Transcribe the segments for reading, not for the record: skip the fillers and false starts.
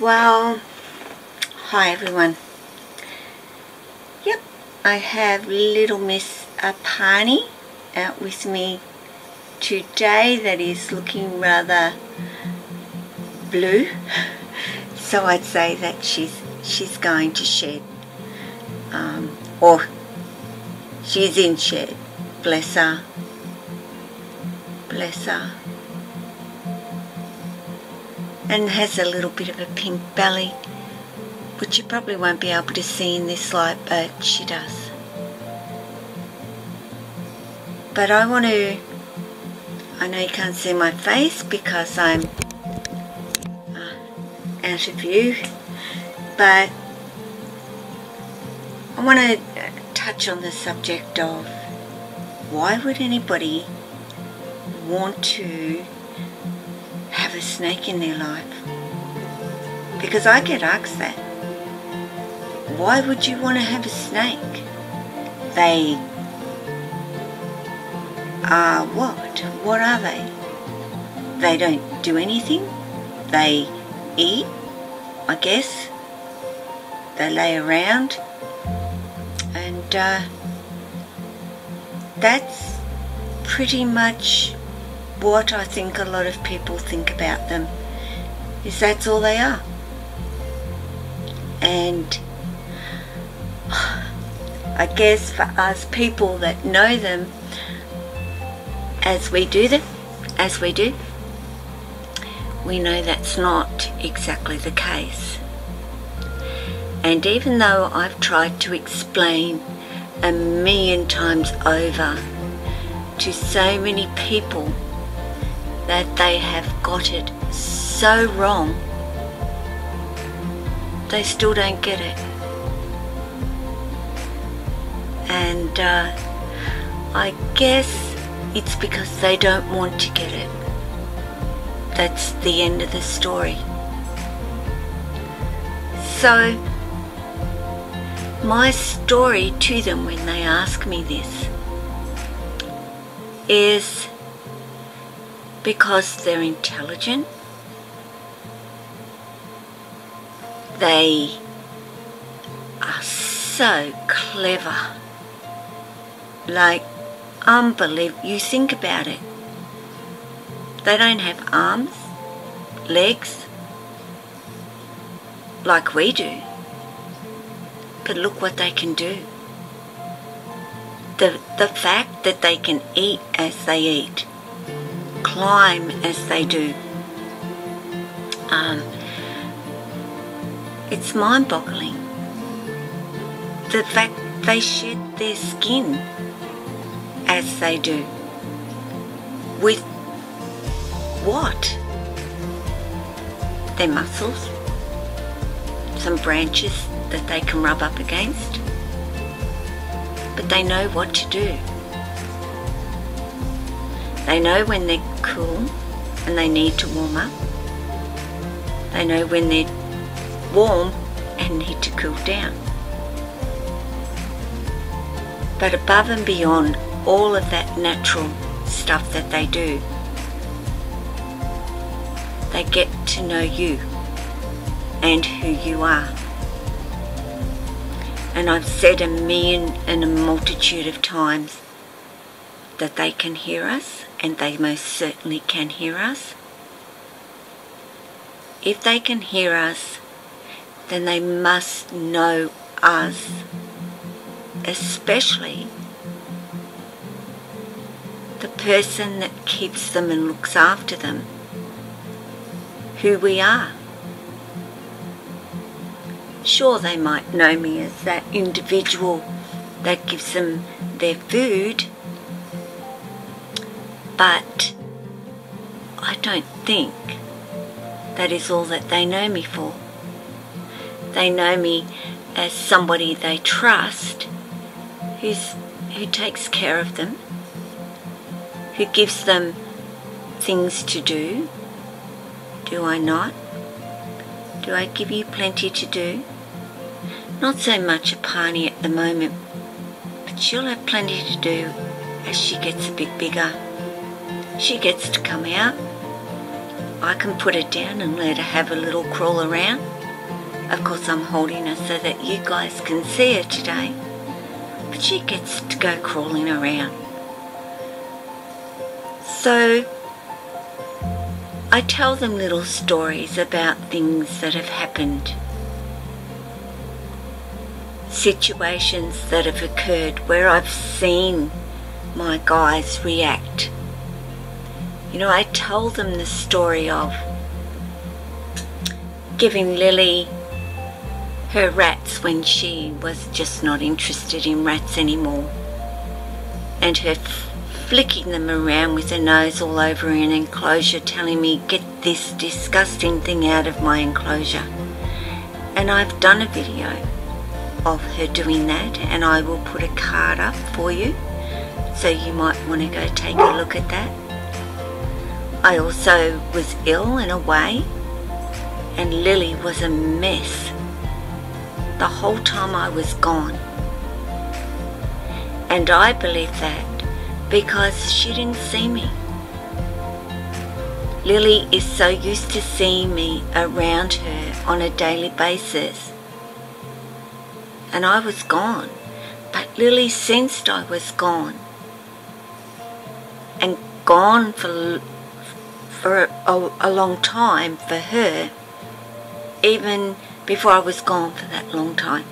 Well, hi everyone. Yep, I have little Miss Apani out with me today that is looking rather blue. So I'd say that she's going to shed, or she's in shed. Bless her. Bless her. And has a little bit of a pink belly, which you probably won't be able to see in this light, but she does. But I know you can't see my face because I'm out of view, but I want to touch on the subject of why would anybody want to have a snake in their life? Because I get asked that. Why would you want to have a snake? They are what? What are they? They don't do anything. They eat, I guess. They lay around. And that's pretty much what I think a lot of people think about them, is that's all they are. And I guess for us people that know them as we do, we know that's not exactly the case. And even though I've tried to explain 1,000,000 times over to so many people that they have got it so wrong, they still don't get it. And I guess it's because they don't want to get it. That's the end of the story. So my story to them when they ask me this is because they're intelligent, they are so clever, like unbelievable. You think about it, they don't have arms, legs, like we do, but look what they can do. The fact that they can eat as they eat, climb as they do, it's mind-boggling. The fact they shed their skin as they do, with what? Their muscles, some branches that they can rub up against, but they know what to do. They know when they're cool and they need to warm up. They know when they're warm and need to cool down. But above and beyond all of that natural stuff that they do, they get to know you and who you are. And I've said 1,000,000 and a multitude of times that they can hear us, and they most certainly can hear us. If they can hear us, then they must know us, especially the person that keeps them and looks after them, who we are. Sure, they might know me as that individual that gives them their food, but I don't think that is all that they know me for. They know me as somebody they trust, who takes care of them, who gives them things to do. Do I not? Do I give you plenty to do? Not so much Apani at the moment, but she'll have plenty to do as she gets a bit bigger. She gets to come out I can put her down and let her have a little crawl around. Of course I'm holding her so that you guys can see her today, but she gets to go crawling around. So I tell them little stories about things that have happened, situations that have occurred where I've seen my guys react. You know, I tell them the story of giving Lily her rats when she was just not interested in rats anymore, and her flicking them around with her nose all over an enclosure, telling me, get this disgusting thing out of my enclosure. And I've done a video of her doing that, and I will put a card up for you, so you might want to go take a look at that. I also was ill and away, and Lily was a mess the whole time I was gone. And I believe that because she didn't see me. Lily is so used to seeing me around her on a daily basis. And I was gone, but Lily sensed I was gone. And gone for a long time for her, even before I was gone for that long time.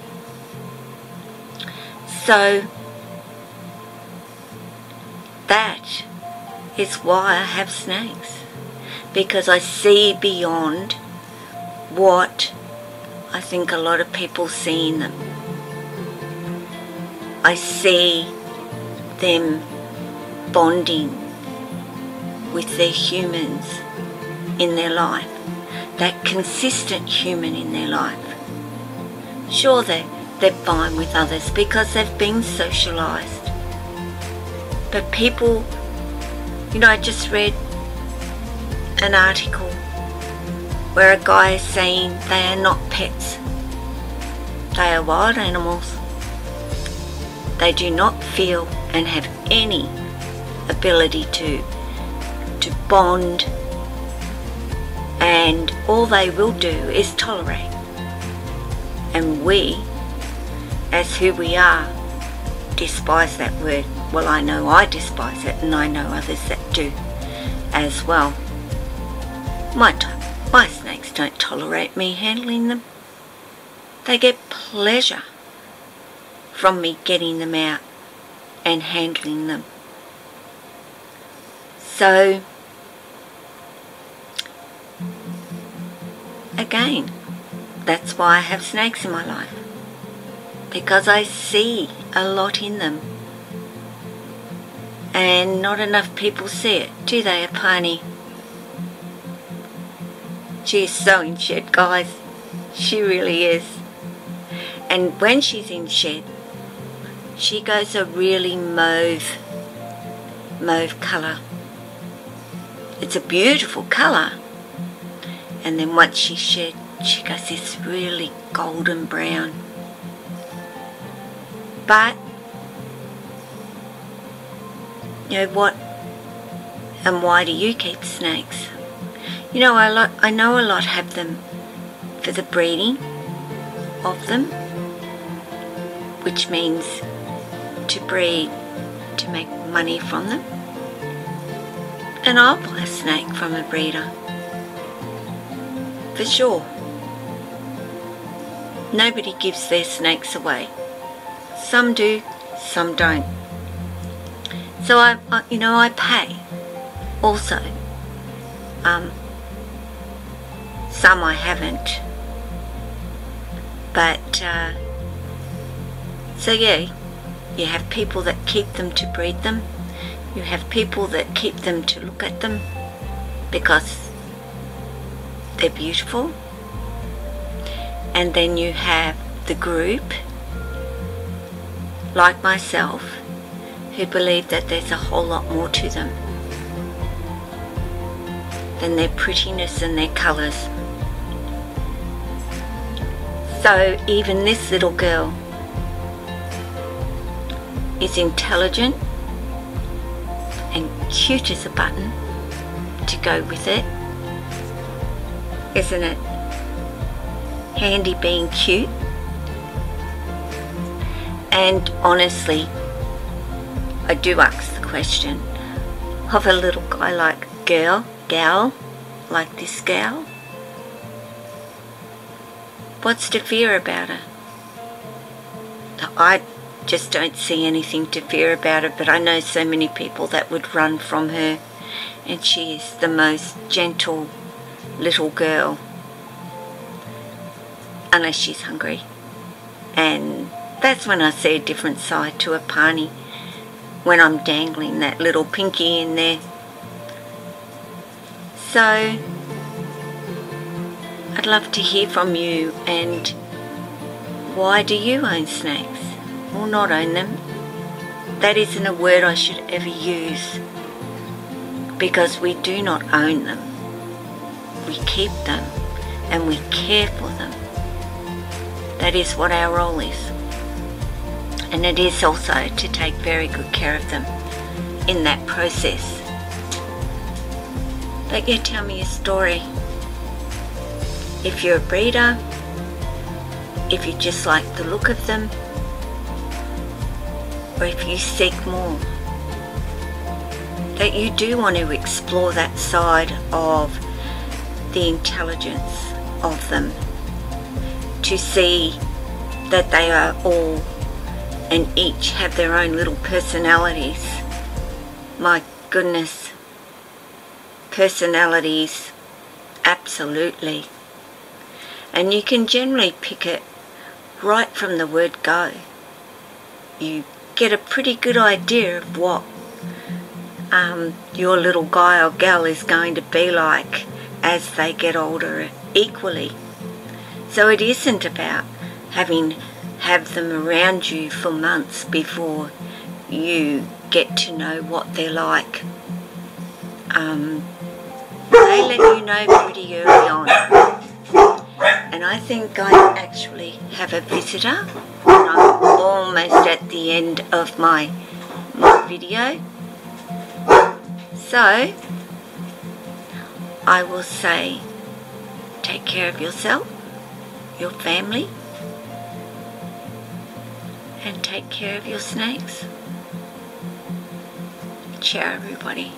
So that is why I have snakes, because I see beyond what I think a lot of people see in them. I see them bonding with their humans in their life, that consistent human in their life. Sure, they're fine with others because they've been socialised. But people, you know, I just read an article where a guy is saying they are not pets. They are wild animals. They do not feel and have any ability to bond, and all they will do is tolerate. And we, as who we are, despise that word. Well, I know I despise it, and I know others that do as well. My snakes don't tolerate me handling them. They get pleasure from me getting them out and handling them. So, again, that's why I have snakes in my life, because I see a lot in them, and not enough people see it, do they, Apani? She is so in shed, guys. She really is. And when she's in shed, she goes a really mauve colour. It's a beautiful colour. And then once she's shed, she goes this really golden brown. But, you know what, and why do you keep snakes? You know, I know a lot have them for the breeding of them, which means to breed to make money from them. And I'll buy a snake from a breeder, for sure. Nobody gives their snakes away. Some do, some don't. So I pay also. Some I haven't. But so yeah, you have people that keep them to breed them. You have people that keep them to look at them because they're beautiful. And then you have the group, like myself, who believe that there's a whole lot more to them than their prettiness and their colours. So even this little girl is intelligent and cute as a button to go with it, Isn't it handy being cute? And honestly, I do ask the question of a little guy like gal, like this gal. What's to fear about her? I just don't see anything to fear about her, but I know so many people that would run from her, and she is the most gentle little girl, unless she's hungry. And that's when I see a different side to a pani, when I'm dangling that little pinky in there. So I'd love to hear from you. And why do you own snakes or not own them? That isn't a word I should ever use, because we do not own them. We keep them and we care for them. That is what our role is. And it is also to take very good care of them in that process. But yeah, tell me a story. If you're a breeder, if you just like the look of them, or if you seek more, that you do want to explore that side of the intelligence of them, to see that they are all and each have their own little personalities. My goodness, personalities, absolutely. And you can generally pick it right from the word go. You get a pretty good idea of what your little guy or gal is going to be like as they get older equally. So it isn't about have them around you for months before you get to know what they're like. They let you know pretty early on. And I think I actually have a visitor. I'm almost at the end of my video. So I will say, take care of yourself, your family, and take care of your snakes. Ciao, everybody.